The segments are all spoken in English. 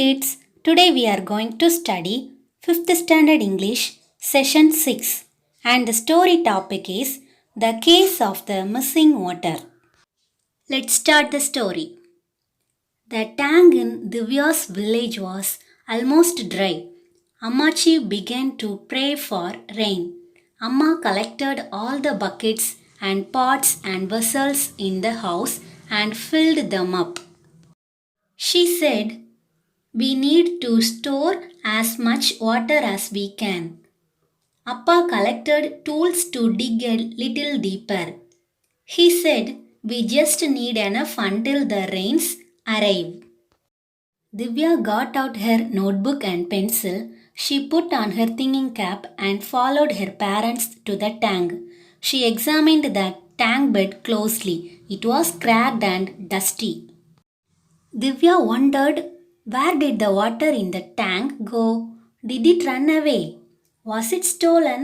kids, today we are going to study 5th Standard English Session 6 and the story topic is The Case of the Missing Water. Let's start the story. The tank in Divya's village was almost dry. Ammachi began to pray for rain. Amma collected all the buckets and pots and vessels in the house and filled them up. She said, "We need to store as much water as we can." Appa collected tools to dig a little deeper. He said, "We just need enough until the rains arrive." Divya got out her notebook and pencil. She put on her thinking cap and followed her parents to the tank. She examined the tank bed closely. It was cracked and dusty. Divya wondered, where did the water in the tank go? Did it run away? Was it stolen?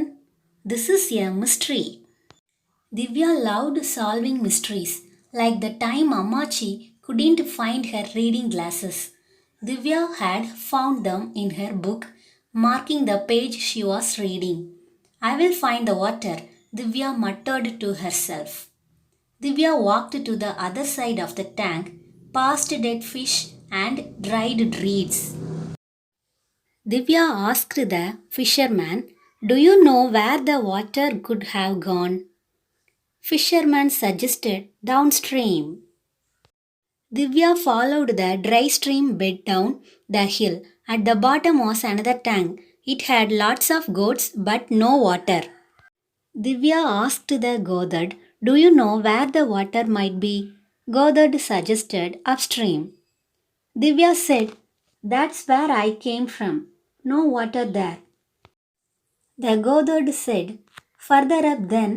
This is a mystery. Divya loved solving mysteries, like the time Ammachi couldn't find her reading glasses. Divya had found them in her book, marking the page she was reading. "I will find the water," Divya muttered to herself. Divya walked to the other side of the tank, past dead fish and dried reeds. Divya asked the fisherman, "Do you know where the water could have gone?" Fisherman suggested downstream. Divya followed the dry stream bed down the hill. At the bottom was another tank. It had lots of goats but no water. Divya asked the goatherd, "Do you know where the water might be?" Goatherd suggested upstream. Divya said, "That's where I came from. No water there." The goatherd said, "Further up then."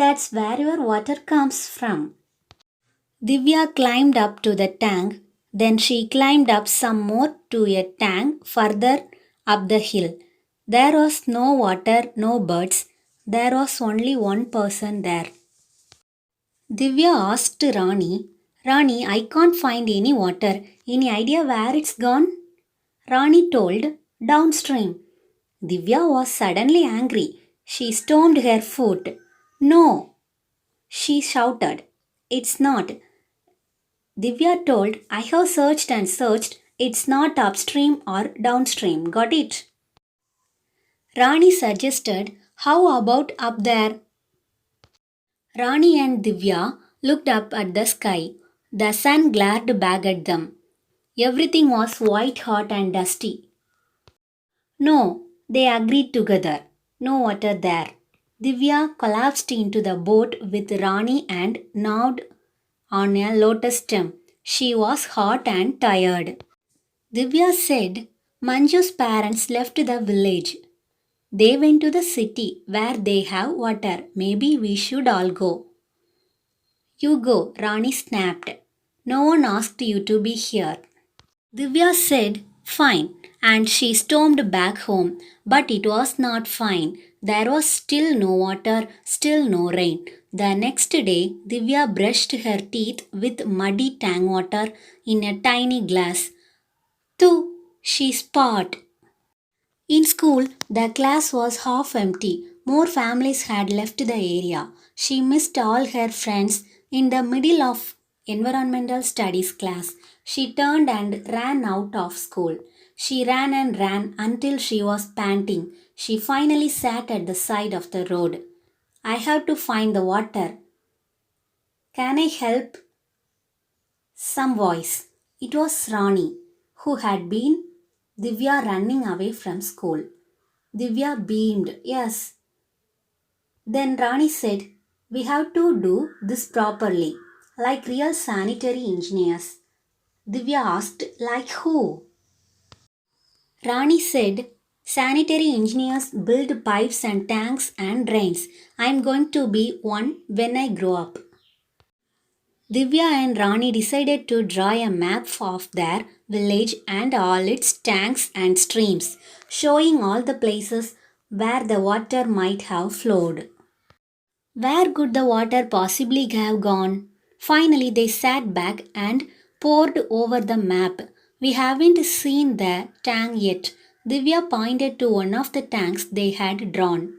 "That's where your water comes from." Divya climbed up to the tank. Then she climbed up some more to a tank further up the hill. There was no water, no birds. There was only one person there. Divya asked Rani, "Rani, I can't find any water. Any idea where it's gone?" Rani told, "Downstream." Divya was suddenly angry. She stomped her foot. "No," she shouted. "It's not." Divya told, "I have searched and searched. It's not upstream or downstream. Got it?" Rani suggested, "How about up there?" Rani and Divya looked up at the sky. The sun glared back at them. Everything was white hot and dusty. "No," they agreed together. "No water there." Divya collapsed into the boat with Rani and gnawed on a lotus stem. She was hot and tired. Divya said, "Manju's parents left the village. They went to the city where they have water. Maybe we should all go." "You go," Rani snapped. "No one asked you to be here." Divya said, "Fine," and she stormed back home. But it was not fine. There was still no water, still no rain. The next day, Divya brushed her teeth with muddy tank water in a tiny glass. "Too," she spat. In school, the class was half empty. More families had left the area. She missed all her friends. In the middle of environmental studies class, she turned and ran out of school. She ran and ran until she was panting. She finally sat at the side of the road. "I have to find the water. Can I help?" Some voice. It was Rani, who had been Divya running away from school. Divya beamed. "Yes." Then Rani said, "We have to do this properly, like real sanitary engineers." Divya asked, "Like who?" Rani said, "Sanitary engineers build pipes and tanks and drains. I'm going to be one when I grow up." Divya and Rani decided to draw a map of their village and all its tanks and streams, showing all the places where the water might have flowed. Where could the water possibly have gone? Finally, they sat back and poured over the map. We haven't seen the tank yet. Divya pointed to one of the tanks they had drawn.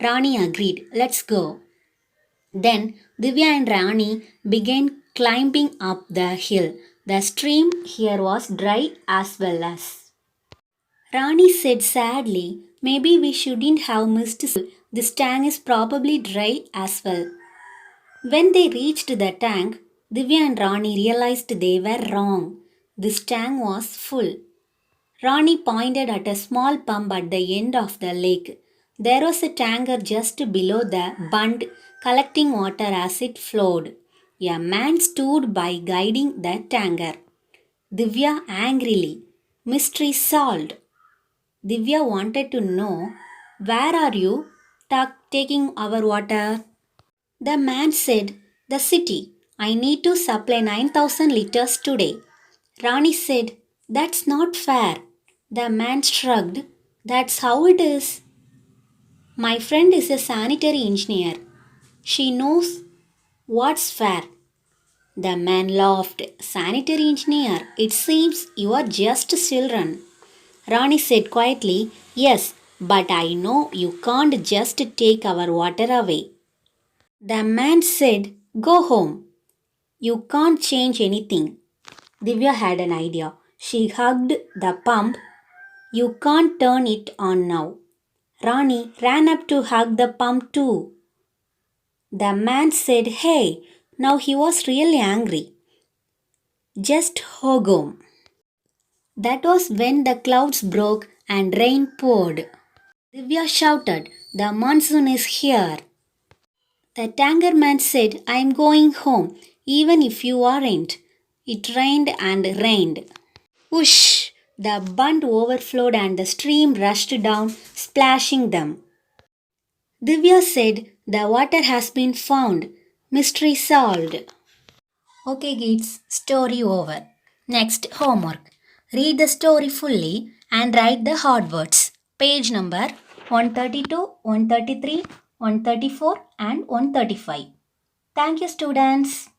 Rani agreed. Let's go. Then Divya and Rani began climbing up the hill. The stream here was dry as well as. Rani said sadly, maybe we shouldn't have missed school. This tank is probably dry as well. When they reached the tank, Divya and Rani realized they were wrong. This tank was full. Rani pointed at a small pump at the end of the lake. There was a tanker just below the bund collecting water as it flowed. A man stood by guiding the tanker. Divya angrily. Mystery solved. Divya wanted to know, where are you taking our water? The man said, the city. I need to supply 9,000 liters today. Rani said, that's not fair. The man shrugged, that's how it is. My friend is a sanitary engineer. She knows what's fair. The man laughed. Sanitary engineer, it seems you are just children. Rani said quietly, yes, but I know you can't just take our water away. The man said, go home. You can't change anything. Divya had an idea. She hugged the pump. You can't turn it on now. Rani ran up to hug the pump too. The man said, hey, now he was really angry. Just hog home. That was when the clouds broke and rain poured. Divya shouted, the monsoon is here. The tanker man said, I am going home, even if you aren't. It rained and rained. Whoosh! The bund overflowed and the stream rushed down, splashing them. Divya said, the water has been found. Mystery solved. Okay kids, story over. Next homework. Read the story fully and write the hard words. Page number 132, 133, 134 and 135. Thank you students.